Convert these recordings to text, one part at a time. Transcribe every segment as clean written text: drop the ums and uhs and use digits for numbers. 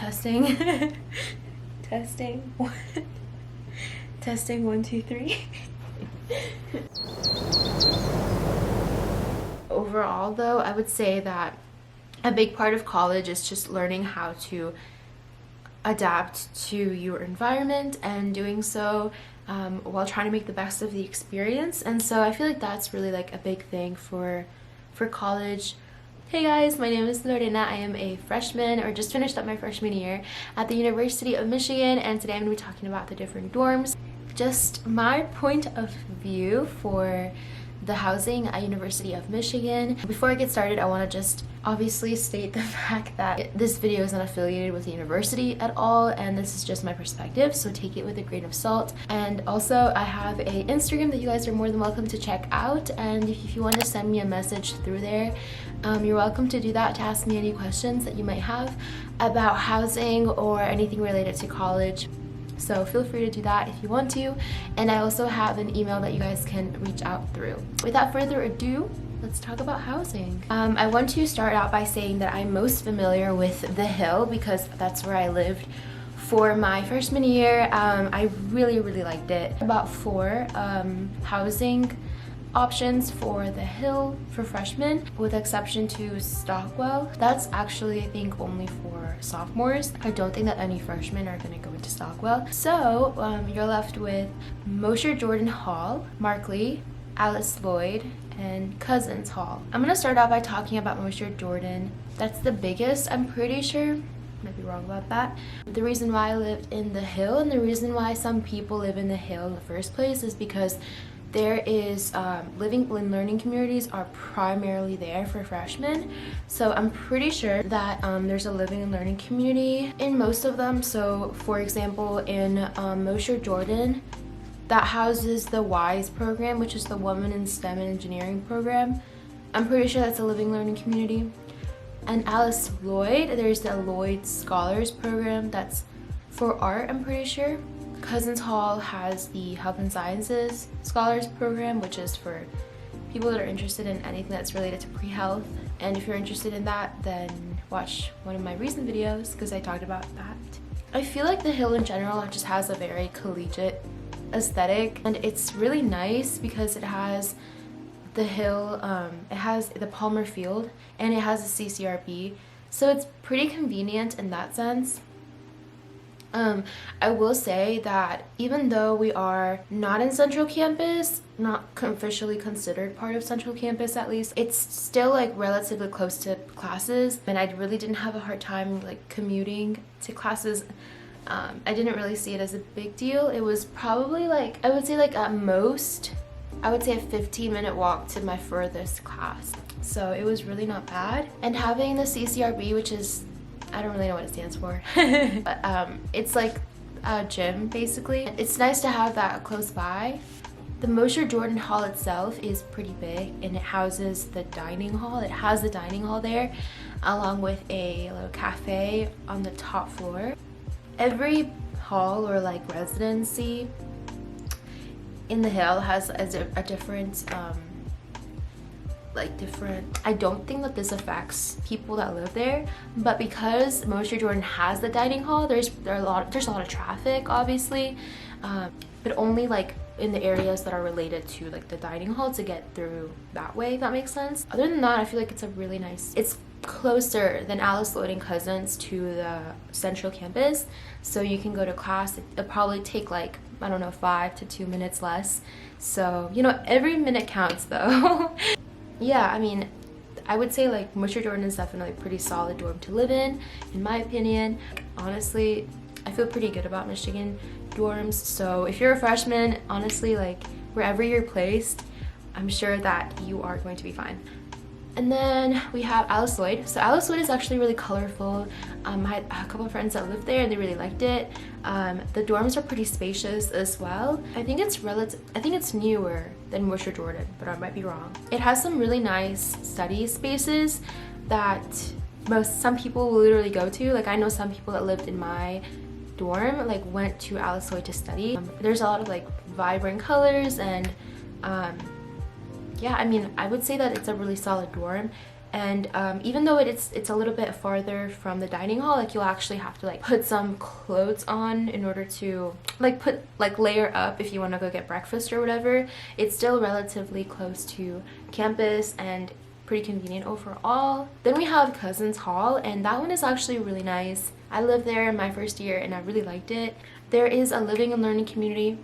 Testing. Testing. Testing 1 2 3. Overall though, I would say that a big part of college is just learning how to adapt to your environment and doing so while trying to make the best of the experience. And so I feel like that's really like a big thing for college. Hey guys, my name is Lorena. I am a freshman, or just finished up my freshman year at the University of Michigan, and today I'm going to be talking about the different dorms. Just my point of view for the housing at University of Michigan. Before I get started, I want to just obviously state the fact that this video is not affiliated with the university at all, and this is just my perspective, so take it with a grain of salt. And also I have a Instagram that you guys are more than welcome to check out, and if you want to send me a message through there, you're welcome to do that, to ask me any questions that you might have about housing or anything related to college. So feel free to do that if you want to. And I also have an email that you guys can reach out through. Without further ado, let's talk about housing. I want to start out by saying that I'm most familiar with the Hill because that's where I lived for my freshman year. I really liked it. About 4 housing options for the Hill for freshmen, with exception to Stockwell. That's actually, I think, only for sophomores. I don't think that any freshmen are going to go into Stockwell. So you're left with Mosher-Jordan Hall, Markley, Lloyd, and Couzens Hall. I'm going to start out by talking about Mosher-Jordan. That's the biggest, I'm pretty sure. Might be wrong about that. The reason why I lived in the Hill, and the reason why some people live in the Hill in the first place, is because there is living and learning communities are primarily there for freshmen. So I'm pretty sure that there's a living and learning community in most of them. So for example, in Mosher-Jordan, that houses the WISE program, which is the Women in STEM and Engineering program. I'm pretty sure that's a living learning community. And Lloyd, there's the Lloyd Scholars program that's for art, I'm pretty sure. Couzens Hall has the Health and Sciences Scholars Program, which is for people that are interested in anything that's related to pre-health. And if you're interested in that, then watch one of my recent videos because I talked about that. I feel like the Hill in general just has a very collegiate aesthetic, and it's really nice because it has the Hill, it has the Palmer Field, and it has a CCRB. So it's pretty convenient in that sense. I will say that even though we are not in Central Campus, not officially considered part of Central Campus at least, it's still like relatively close to classes, and I really didn't have a hard time like commuting to classes. I didn't really see it as a big deal. It was probably like, I would say like at most, I would say a 15-minute walk to my furthest class. So it was really not bad. And having the CCRB, which is, I don't really know what it stands for, but it's like a gym basically. It's nice to have that close by. The Mosher-Jordan Hall itself is pretty big, and it houses the dining hall. It has the dining hall there, along with a little cafe on the top floor. Every hall or like residency in the Hill has a different I don't think that this affects people that live there, but because Mosher-Jordan has the dining hall, there's a lot of traffic obviously, but only like in the areas that are related to like the dining hall to get through that way, if that makes sense. Other than that, I feel like it's a really nice, it's closer than Lloyd and Couzens to the Central Campus, so you can go to class. It'll probably take like, I don't know, 5 to 2 minutes less, so you know, every minute counts though. Yeah, I mean, I would say like Mosher-Jordan is definitely a pretty solid dorm to live in my opinion. Honestly, I feel pretty good about Michigan dorms, so if you're a freshman, honestly, like wherever you're placed, I'm sure that you are going to be fine. And then we have Lloyd. So Lloyd is actually really colorful. I had a couple of friends that lived there and they really liked it. The dorms are pretty spacious as well. I think it's newer than Mosher-Jordan, but I might be wrong. It has some really nice study spaces that some people will literally go to. Like I know some people that lived in my dorm like went to Lloyd to study. There's a lot of like vibrant colors, and yeah, I mean, I would say that it's a really solid dorm. And even though it's a little bit farther from the dining hall, like you'll actually have to like put some clothes on in order to like layer up if you want to go get breakfast or whatever. It's still relatively close to campus and pretty convenient overall. Then we have Couzens Hall, and that one is actually really nice. I lived there in my first year and I really liked it. There is a living and learning community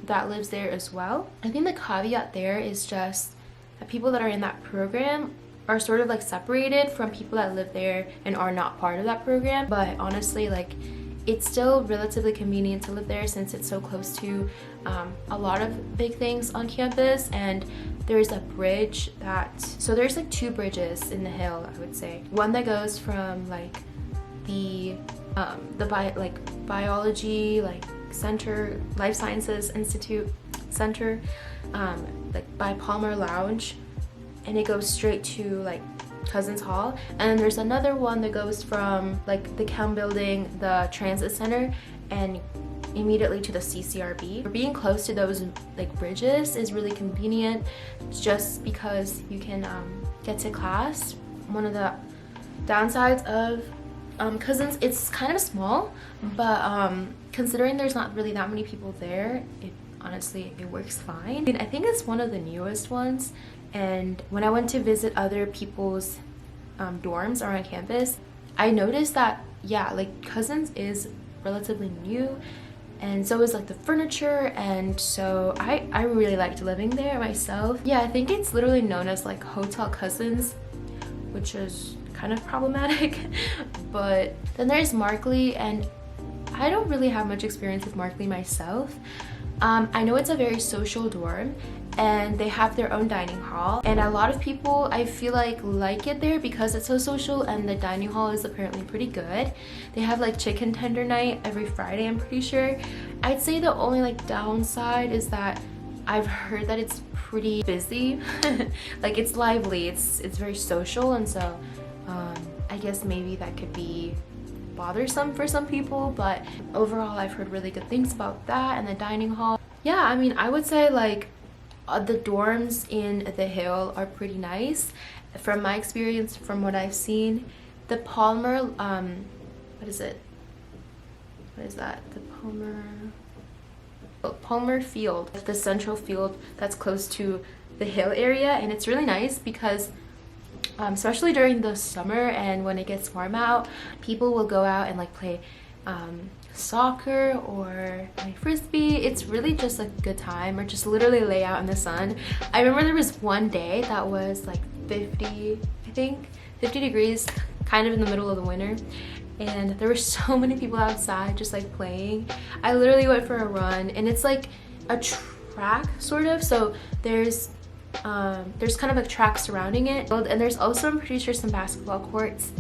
that lives there as well. I think the caveat there is just that people that are in that program are sort of like separated from people that live there and are not part of that program. But honestly, like, it's still relatively convenient to live there since it's so close to a lot of big things on campus. And there's a bridge so there's like two bridges in the hill, I would say. One that goes from like the biology like center, life sciences institute center, like by Palmer Lounge, and it goes straight to like Couzens Hall. And then there's another one that goes from like the Chem building, the transit center, and immediately to the CCRB. Being close to those like bridges is really convenient just because you can get to class. One of the downsides of Couzens, it's kind of small, but considering there's not really that many people there, honestly it works fine. I think it's one of the newest ones, and when I went to visit other people's dorms around campus, I noticed that like Couzens is relatively new, and so is like the furniture, and so I really liked living there myself. I think it's literally known as like Hotel Couzens, which is kind of problematic. But then there's Markley, and I don't really have much experience with Markley myself. I know it's a very social dorm, and they have their own dining hall, and a lot of people I feel like it there because it's so social, and the dining hall is apparently pretty good. They have like chicken tender night every Friday, I'm pretty sure. I'd say the only like downside is that I've heard that it's pretty busy. Like, it's lively, it's very social, and so I guess maybe that could be bothersome for some people, but overall I've heard really good things about that and the dining hall. I mean, I would say like the dorms in the Hill are pretty nice from my experience, from what I've seen. The Palmer what is that, the Palmer field, the central field that's close to the Hill area, and it's really nice because especially during the summer and when it gets warm out, people will go out and like play soccer or play frisbee. It's really just a good time, or just literally lay out in the sun. I remember there was one day that was like 50 degrees, kind of in the middle of the winter, and there were so many people outside just like playing. I literally went for a run, and it's like a track sort of, so there's kind of a track surrounding it, and there's also, I'm pretty sure, some basketball courts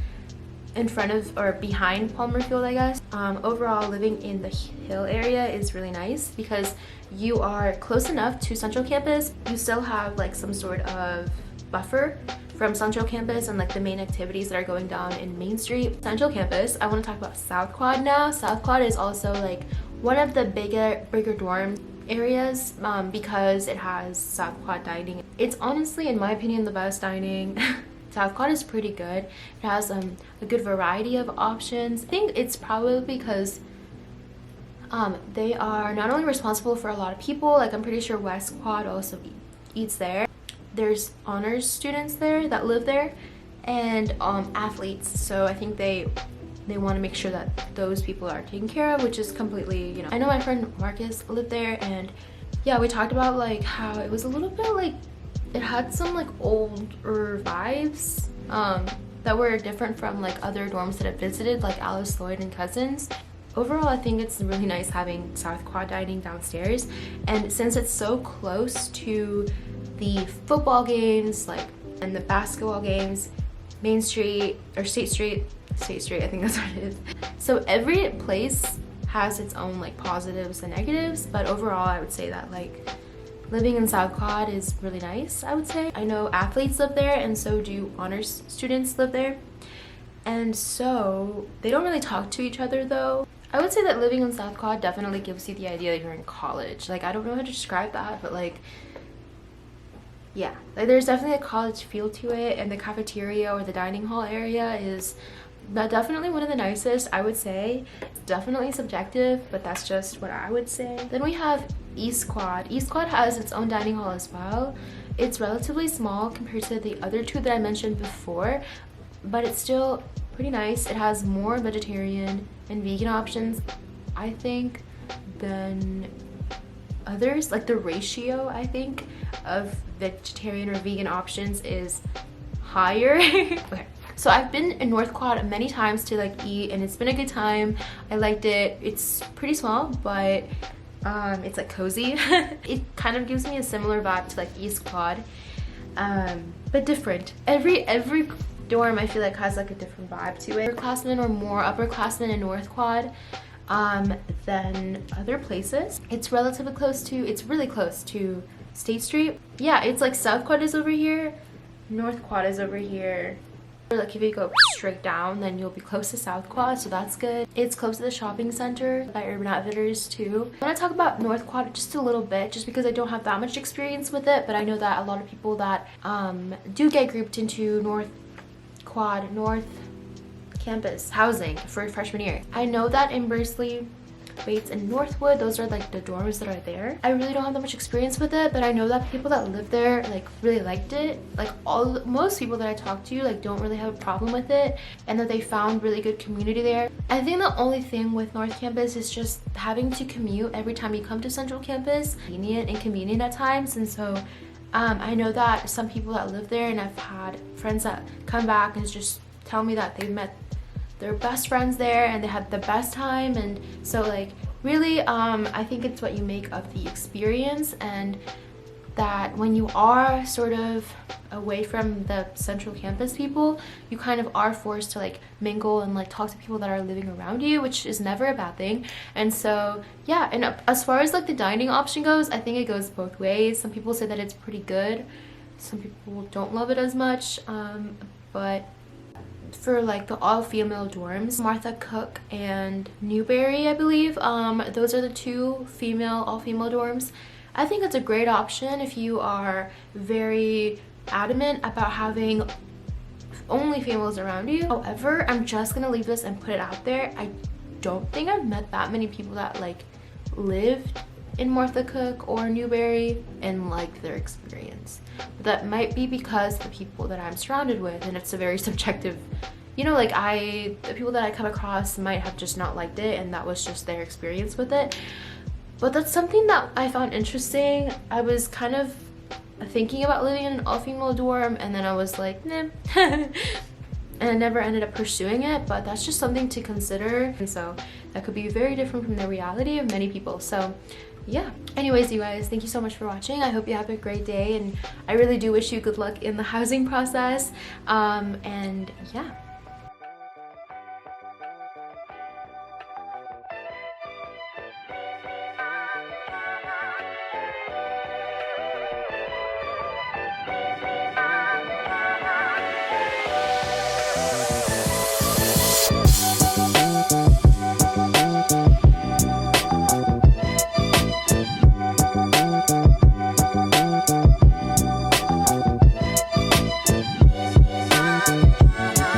in front of or behind Palmer Field, I guess. Overall, living in the Hill area is really nice because you are close enough to Central Campus. You still have like some sort of buffer from Central Campus and like the main activities that are going down in Main Street. Central Campus, I want to talk about South Quad now. South Quad is also like one of the bigger dorm areas because it has South Quad dining. It's honestly, in my opinion, the best dining. South Quad is pretty good. It has a good variety of options. I think it's probably because they are not only responsible for a lot of people, like I'm pretty sure West Quad also eats there. There's honors students there that live there, and athletes, so I think they want to make sure that those people are taken care of, which is completely, I know my friend Marcus lived there, and we talked about like how it was a little bit like, it had some like older vibes that were different from like other dorms that I've visited, like Alice, Lloyd, and Couzens. Overall, I think it's really nice having South Quad dining downstairs, and since it's so close to the football games, like, and the basketball games, Main Street or State Street, I think that's what it is. So every place has its own like positives and negatives, but overall I would say that like living in South Quad is really nice, I would say. I know athletes live there, and so do honors students live there, and so they don't really talk to each other though. I would say that living in South Quad definitely gives you the idea that you're in college. Like, I don't know how to describe that, but like yeah, like there's definitely a college feel to it, and the cafeteria or the dining hall area is definitely one of the nicest, I would say. It's definitely subjective, but that's just what I would say. Then we have East Quad. East Quad has its own dining hall as well. It's relatively small compared to the other two that I mentioned before, but it's still pretty nice. It has more vegetarian and vegan options, I think, than others. Like the ratio, I think, of vegetarian or vegan options is higher. Okay. So I've been in North Quad many times to like eat, and it's been a good time. I liked it. It's pretty small, but it's like cozy. It kind of gives me a similar vibe to like East Quad, but different. Every dorm I feel like has like a different vibe to it. Upperclassmen or more upperclassmen in North Quad than other places. It's relatively close to, it's really close to State Street. Yeah, it's like South Quad is over here, North Quad is over here. Like if you go straight down, then you'll be close to South Quad, so that's good. It's close to the shopping center by Urban Outfitters too. I'm gonna talk about North Quad just a little bit, just because I don't have that much experience with it, but I know that a lot of people that do get grouped into North Quad, North Campus housing for freshman year. I know that in Bursley, Bates, and Northwood, those are like the dorms that are there. I really don't have that much experience with it, but I know that people that live there like really liked it. Like most people that I talked to like don't really have a problem with it, and that they found really good community there. I think the only thing with North Campus is just having to commute every time you come to Central Campus. Inconvenient at times, and so I know that some people that live there, and I've had friends that come back and just tell me that they've met their best friends there and they had the best time. And so like really I think it's what you make of the experience, and that when you are sort of away from the Central Campus people, you kind of are forced to like mingle and like talk to people that are living around you, which is never a bad thing. And so yeah, and as far as like the dining option goes, I think it goes both ways. Some people say that it's pretty good, some people don't love it as much, but for like the all-female dorms, Martha, Cook, and Newberry, I believe, those are the two all-female dorms. I think it's a great option if you are very adamant about having only females around you. However, I'm just gonna leave this and put it out there. I don't think I've met that many people that like lived in Martha, Cook, or Newberry and liked their experience. But that might be because the people that I'm surrounded with, and it's a very subjective, you know, like the people that I come across might have just not liked it, and that was just their experience with it. But that's something that I found interesting. I was kind of thinking about living in an all-female dorm, and then I was like, nah. And I never ended up pursuing it, but that's just something to consider. And so that could be very different from the reality of many people. So yeah, anyways, you guys, thank you so much for watching. I hope you have a great day, and I really do wish you good luck in the housing process. And yeah.